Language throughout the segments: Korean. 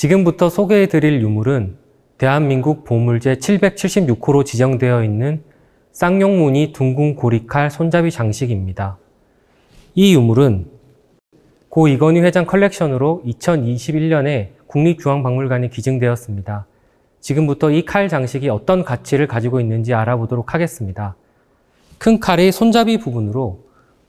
지금부터 소개해드릴 유물은 대한민국 보물제 776호로 지정되어 있는 쌍용무늬 둥근 고리칼 손잡이 장식입니다. 이 유물은 고 이건희 회장 컬렉션으로 2021년에 국립중앙박물관에 기증되었습니다. 지금부터 이 칼 장식이 어떤 가치를 가지고 있는지 알아보도록 하겠습니다. 큰 칼의 손잡이 부분으로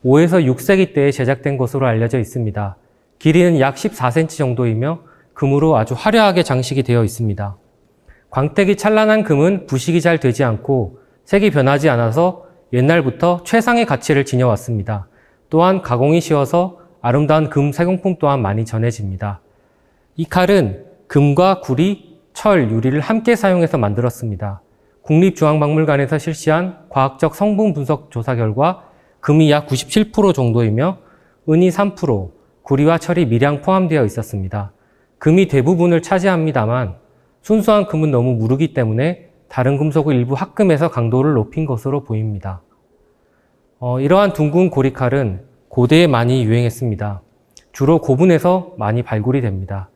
5에서 6세기 때에 제작된 것으로 알려져 있습니다. 길이는 약 14cm 정도이며 금으로 아주 화려하게 장식이 되어 있습니다. 광택이 찬란한 금은 부식이 잘 되지 않고 색이 변하지 않아서 옛날부터 최상의 가치를 지녀왔습니다. 또한 가공이 쉬워서 아름다운 금 사용품 또한 많이 전해집니다. 이 칼은 금과 구리, 철, 유리를 함께 사용해서 만들었습니다. 국립중앙박물관에서 실시한 과학적 성분 분석 조사 결과 금이 약 97% 정도이며 은이 3%, 구리와 철이 미량 포함되어 있었습니다. 금이 대부분을 차지합니다만 순수한 금은 너무 무르기 때문에 다른 금속을 일부 합금해서 강도를 높인 것으로 보입니다. 이러한 둥근 고리칼은 고대에 많이 유행했습니다. 주로 고분에서 많이 발굴이 됩니다.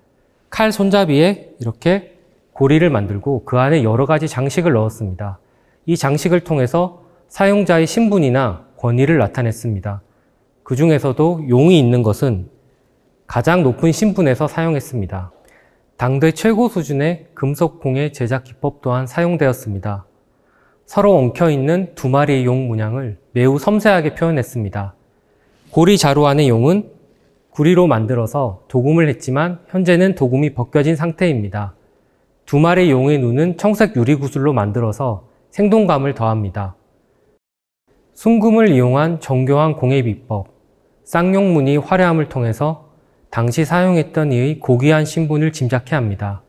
칼 손잡이에 이렇게 고리를 만들고 그 안에 여러 가지 장식을 넣었습니다. 이 장식을 통해서 사용자의 신분이나 권위를 나타냈습니다. 그 중에서도 용이 있는 것은 가장 높은 신분에서 사용했습니다. 당대 최고 수준의 금속공예 제작 기법 또한 사용되었습니다. 서로 엉켜있는 두 마리의 용 문양을 매우 섬세하게 표현했습니다. 고리 자루 안의 용은 구리로 만들어서 도금을 했지만 현재는 도금이 벗겨진 상태입니다. 두 마리의 용의 눈은 청색 유리구슬로 만들어서 생동감을 더합니다. 순금을 이용한 정교한 공예 비법, 쌍용무늬 화려함을 통해서 당시 사용했던 이의 고귀한 신분을 짐작케 합니다.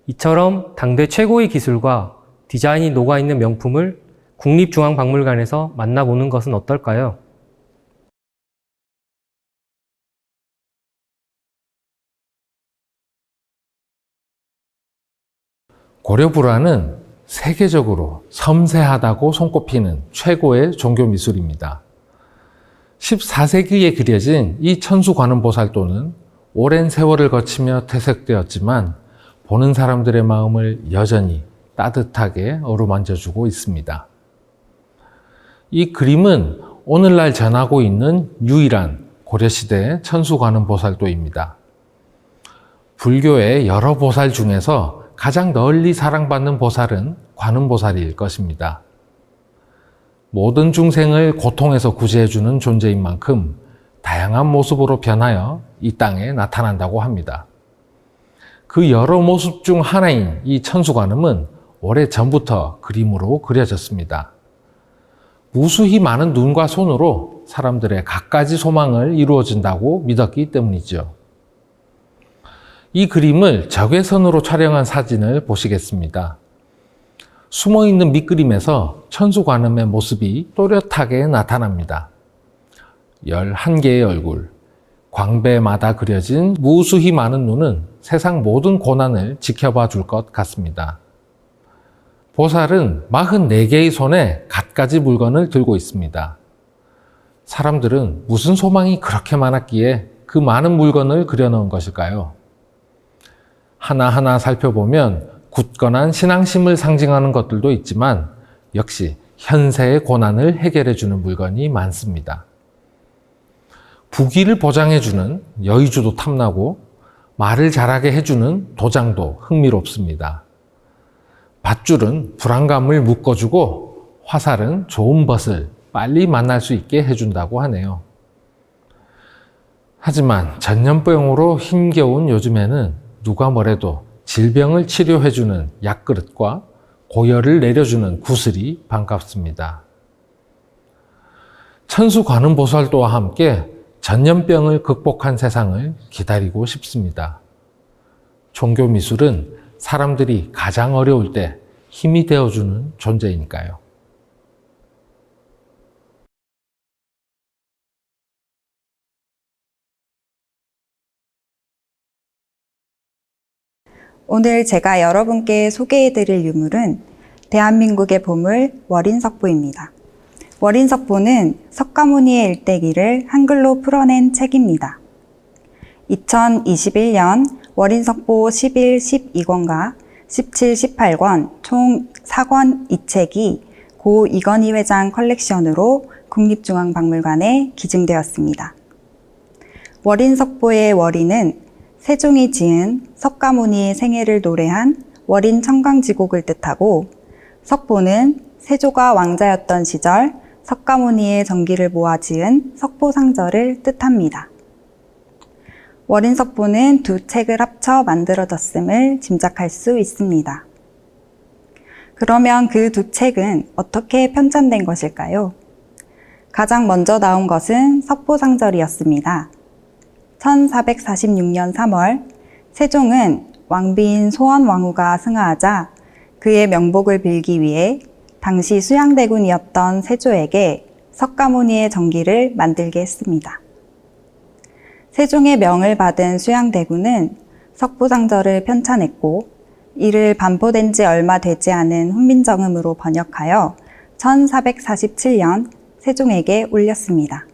이처럼 당대 최고의 기술과 디자인이 녹아있는 명품을 국립중앙박물관에서 만나보는 것은 어떨까요? 고려불화는 세계적으로 섬세하다고 손꼽히는 최고의 종교 미술입니다. 14세기에 그려진 이 천수관음보살도는 오랜 세월을 거치며 퇴색되었지만 보는 사람들의 마음을 여전히 따뜻하게 어루만져주고 있습니다. 이 그림은 오늘날 전하고 있는 유일한 고려시대의 천수관음보살도입니다. 불교의 여러 보살 중에서 가장 널리 사랑받는 보살은 관음보살일 것입니다. 모든 중생을 고통에서 구제해주는 존재인 만큼 다양한 모습으로 변하여 이 땅에 나타난다고 합니다. 그 여러 모습 중 하나인 이 천수관음은 오래전부터 그림으로 그려졌습니다. 무수히 많은 눈과 손으로 사람들의 갖가지 소망을 이루어준다고 믿었기 때문이죠. 이 그림을 적외선으로 촬영한 사진을 보시겠습니다. 숨어있는 밑그림에서 천수관음의 모습이 또렷하게 나타납니다. 11개의 얼굴, 광배마다 그려진 무수히 많은 눈은 세상 모든 고난을 지켜봐 줄 것 같습니다. 보살은 44개의 손에 갖가지 물건을 들고 있습니다. 사람들은 무슨 소망이 그렇게 많았기에 그 많은 물건을 그려놓은 것일까요? 하나하나 살펴보면 굳건한 신앙심을 상징하는 것들도 있지만 역시 현세의 고난을 해결해주는 물건이 많습니다. 부귀를 보장해주는 여의주도 탐나고 말을 잘하게 해주는 도장도 흥미롭습니다. 밧줄은 불안감을 묶어주고 화살은 좋은 벗을 빨리 만날 수 있게 해준다고 하네요. 하지만 전염병으로 힘겨운 요즘에는 누가 뭐래도 질병을 치료해주는 약그릇과 고열을 내려주는 구슬이 반갑습니다. 천수관음보살도와 함께 전염병을 극복한 세상을 기다리고 싶습니다. 종교미술은 사람들이 가장 어려울 때 힘이 되어주는 존재이니까요. 오늘 제가 여러분께 소개해드릴 유물은 대한민국의 보물 월인석보입니다. 월인석보는 석가모니의 일대기를 한글로 풀어낸 책입니다. 2021년 월인석보 11, 12권과 17, 18권 총 4권 이 책이 고 이건희 회장 컬렉션으로 국립중앙박물관에 기증되었습니다. 월인석보의 월인은 세종이 지은 석가모니의 생애를 노래한 월인 청강지곡을 뜻하고, 석보는 세조가 왕자였던 시절 석가모니의 정기를 모아 지은 석보상절을 뜻합니다. 월인석보는 두 책을 합쳐 만들어졌음을 짐작할 수 있습니다. 그러면 그 두 책은 어떻게 편찬된 것일까요? 가장 먼저 나온 것은 석보상절이었습니다. 1446년 3월 세종은 왕비인 소원왕후가 승하하자 그의 명복을 빌기 위해 당시 수양대군이었던 세조에게 석가모니의 정기를 만들게 했습니다. 세종의 명을 받은 수양대군은 석보상절을 편찬했고, 이를 반포된 지 얼마 되지 않은 훈민정음으로 번역하여 1447년 세종에게 올렸습니다.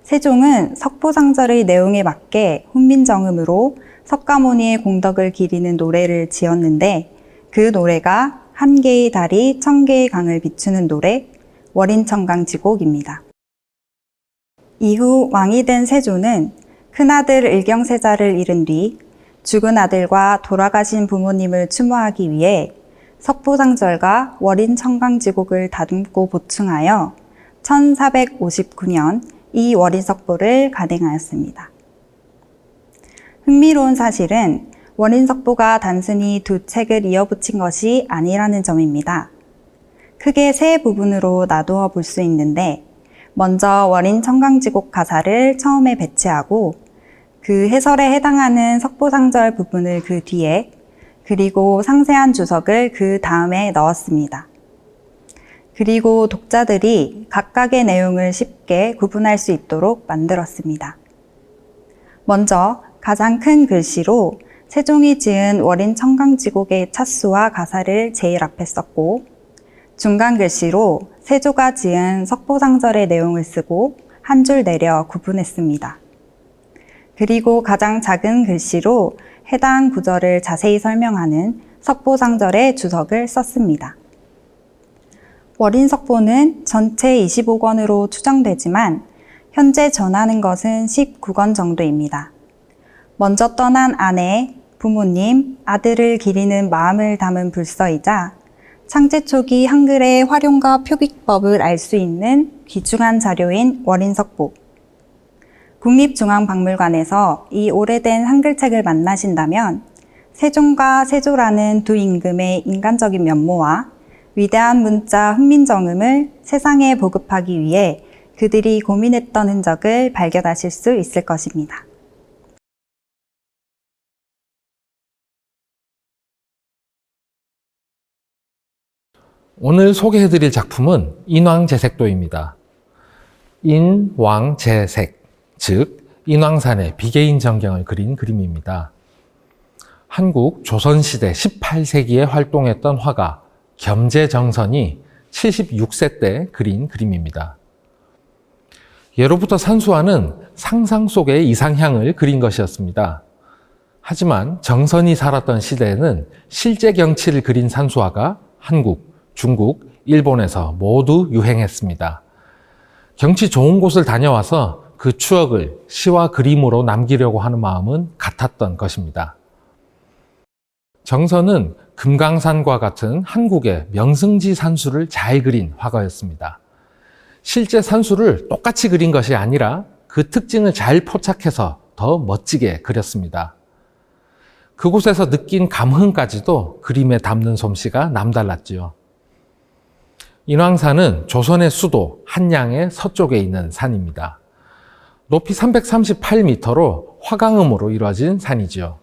세종은 석보상절의 내용에 맞게 훈민정음으로 석가모니의 공덕을 기리는 노래를 지었는데, 그 노래가 한 개의 달이 1000개의 강을 비추는 노래 월인청강지곡입니다. 이후 왕이 된 세조는 큰아들 의경세자를 잃은 뒤 죽은 아들과 돌아가신 부모님을 추모하기 위해 석보상절과 월인청강지곡을 다듬고 보충하여 1459년 이 월인석보를 간행하였습니다. 흥미로운 사실은 월인석보가 단순히 두 책을 이어붙인 것이 아니라는 점입니다. 크게 세 부분으로 나누어 볼 수 있는데, 먼저 월인청강지곡 가사를 처음에 배치하고 그 해설에 해당하는 석보상절 부분을 그 뒤에, 그리고 상세한 주석을 그 다음에 넣었습니다. 그리고 독자들이 각각의 내용을 쉽게 구분할 수 있도록 만들었습니다. 먼저 가장 큰 글씨로 세종이 지은 월인청강지곡의 차수와 가사를 제일 앞에 썼고, 중간 글씨로 세조가 지은 석보상절의 내용을 쓰고 한 줄 내려 구분했습니다. 그리고 가장 작은 글씨로 해당 구절을 자세히 설명하는 석보상절의 주석을 썼습니다. 월인석보는 전체 25권으로 추정되지만 현재 전하는 것은 19권 정도입니다. 먼저 떠난 아내, 부모님, 아들을 기리는 마음을 담은 불서이자 창제 초기 한글의 활용과 표기법을 알 수 있는 귀중한 자료인 월인석보. 국립중앙박물관에서 이 오래된 한글책을 만나신다면 세종과 세조라는 두 임금의 인간적인 면모와 위대한 문자 훈민정음을 세상에 보급하기 위해 그들이 고민했던 흔적을 발견하실 수 있을 것입니다. 오늘 소개해드릴 작품은 인왕제색도입니다. 인왕제색, 즉 인왕산의 비계인 전경을 그린 그림입니다. 한국 조선시대 18세기에 활동했던 화가 겸재정선이 76세 때 그린 그림입니다. 예로부터 산수화는 상상 속의 이상향을 그린 것이었습니다. 하지만 정선이 살았던 시대에는 실제 경치를 그린 산수화가 한국, 중국, 일본에서 모두 유행했습니다. 경치 좋은 곳을 다녀와서 그 추억을 시와 그림으로 남기려고 하는 마음은 같았던 것입니다. 정선은 금강산과 같은 한국의 명승지 산수를 잘 그린 화가였습니다. 실제 산수를 똑같이 그린 것이 아니라 그 특징을 잘 포착해서 더 멋지게 그렸습니다. 그곳에서 느낀 감흥까지도 그림에 담는 솜씨가 남달랐지요. 인왕산은 조선의 수도 한양의 서쪽에 있는 산입니다. 높이 338m로 화강음으로 이루어진 산이지요.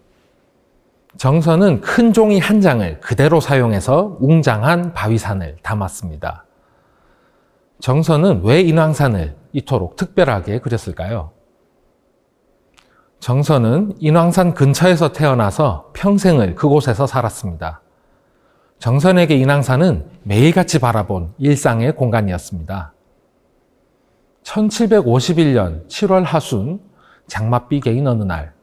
정선은 큰 종이 한 장을 그대로 사용해서 웅장한 바위산을 담았습니다. 정선은 왜 인왕산을 이토록 특별하게 그렸을까요? 정선은 인왕산 근처에서 태어나서 평생을 그곳에서 살았습니다. 정선에게 인왕산은 매일같이 바라본 일상의 공간이었습니다. 1751년 7월 하순 장맛비 개인 어느 날,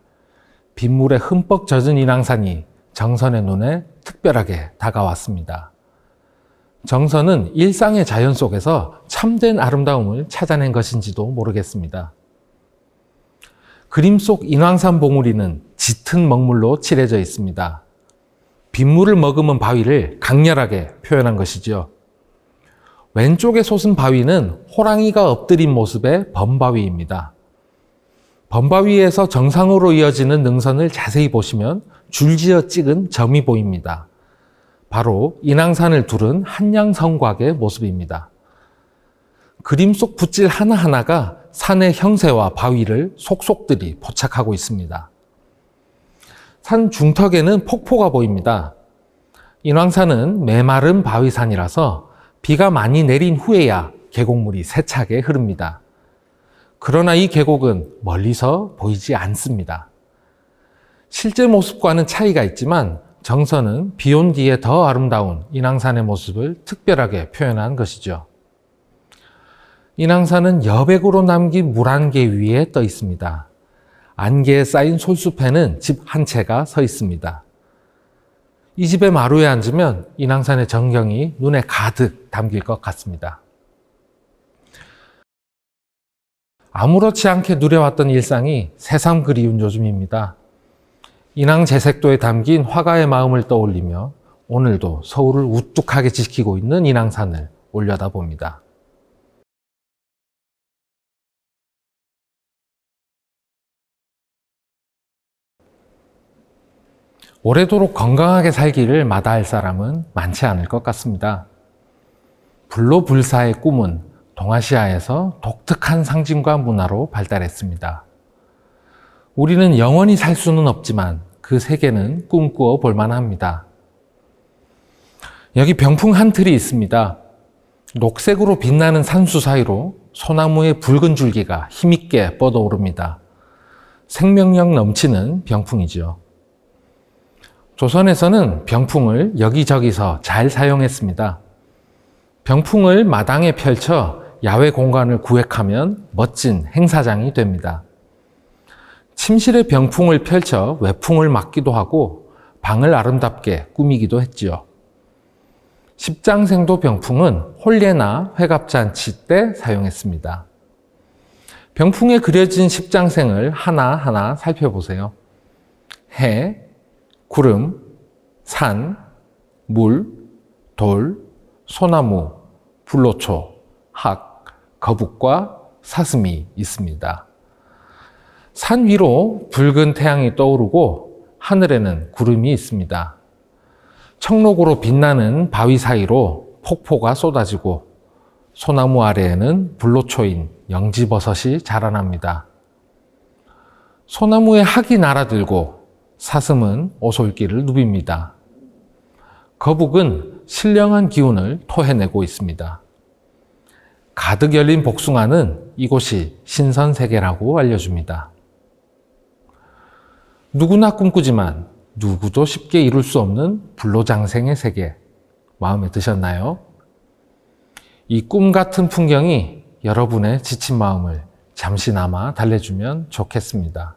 빗물에 흠뻑 젖은 인왕산이 정선의 눈에 특별하게 다가왔습니다. 정선은 일상의 자연 속에서 참된 아름다움을 찾아낸 것인지도 모르겠습니다. 그림 속 인왕산 봉우리는 짙은 먹물로 칠해져 있습니다. 빗물을 머금은 바위를 강렬하게 표현한 것이죠. 왼쪽에 솟은 바위는 호랑이가 엎드린 모습의 범바위입니다. 범바위에서 정상으로 이어지는 능선을 자세히 보시면 줄지어 찍은 점이 보입니다. 바로 인왕산을 두른 한양성곽의 모습입니다. 그림 속 붓질 하나하나가 산의 형세와 바위를 속속들이 포착하고 있습니다. 산 중턱에는 폭포가 보입니다. 인왕산은 메마른 바위산이라서 비가 많이 내린 후에야 계곡물이 세차게 흐릅니다. 그러나 이 계곡은 멀리서 보이지 않습니다. 실제 모습과는 차이가 있지만 정선은 비 온 뒤에 더 아름다운 인왕산의 모습을 특별하게 표현한 것이죠. 인왕산은 여백으로 남긴 물 안개 위에 떠 있습니다. 안개에 쌓인 솔숲에는 집 한 채가 서 있습니다. 이 집의 마루에 앉으면 인왕산의 전경이 눈에 가득 담길 것 같습니다. 아무렇지 않게 누려왔던 일상이 새삼 그리운 요즘입니다. 인왕제색도에 담긴 화가의 마음을 떠올리며 오늘도 서울을 우뚝하게 지키고 있는 인왕산을 올려다봅니다. 오래도록 건강하게 살기를 마다할 사람은 많지 않을 것 같습니다. 불로불사의 꿈은 동아시아에서 독특한 상징과 문화로 발달했습니다. 우리는 영원히 살 수는 없지만 그 세계는 꿈꾸어 볼 만합니다. 여기 병풍 한 틀이 있습니다. 녹색으로 빛나는 산수 사이로 소나무의 붉은 줄기가 힘있게 뻗어오릅니다. 생명력 넘치는 병풍이죠. 조선에서는 병풍을 여기저기서 잘 사용했습니다. 병풍을 마당에 펼쳐 야외 공간을 구획하면 멋진 행사장이 됩니다. 침실에 병풍을 펼쳐 외풍을 막기도 하고 방을 아름답게 꾸미기도 했지요. 십장생도 병풍은 혼례나 회갑잔치 때 사용했습니다. 병풍에 그려진 십장생을 하나하나 살펴보세요. 해, 구름, 산, 물, 돌, 소나무, 불로초, 학, 거북과 사슴이 있습니다. 산 위로 붉은 태양이 떠오르고 하늘에는 구름이 있습니다. 청록으로 빛나는 바위 사이로 폭포가 쏟아지고 소나무 아래에는 불로초인 영지버섯이 자라납니다. 소나무에 학이 날아들고 사슴은 오솔길을 누빕니다. 거북은 신령한 기운을 토해내고 있습니다. 가득 열린 복숭아는 이곳이 신선세계라고 알려줍니다. 누구나 꿈꾸지만 누구도 쉽게 이룰 수 없는 불로장생의 세계, 마음에 드셨나요? 이 꿈 같은 풍경이 여러분의 지친 마음을 잠시나마 달래주면 좋겠습니다.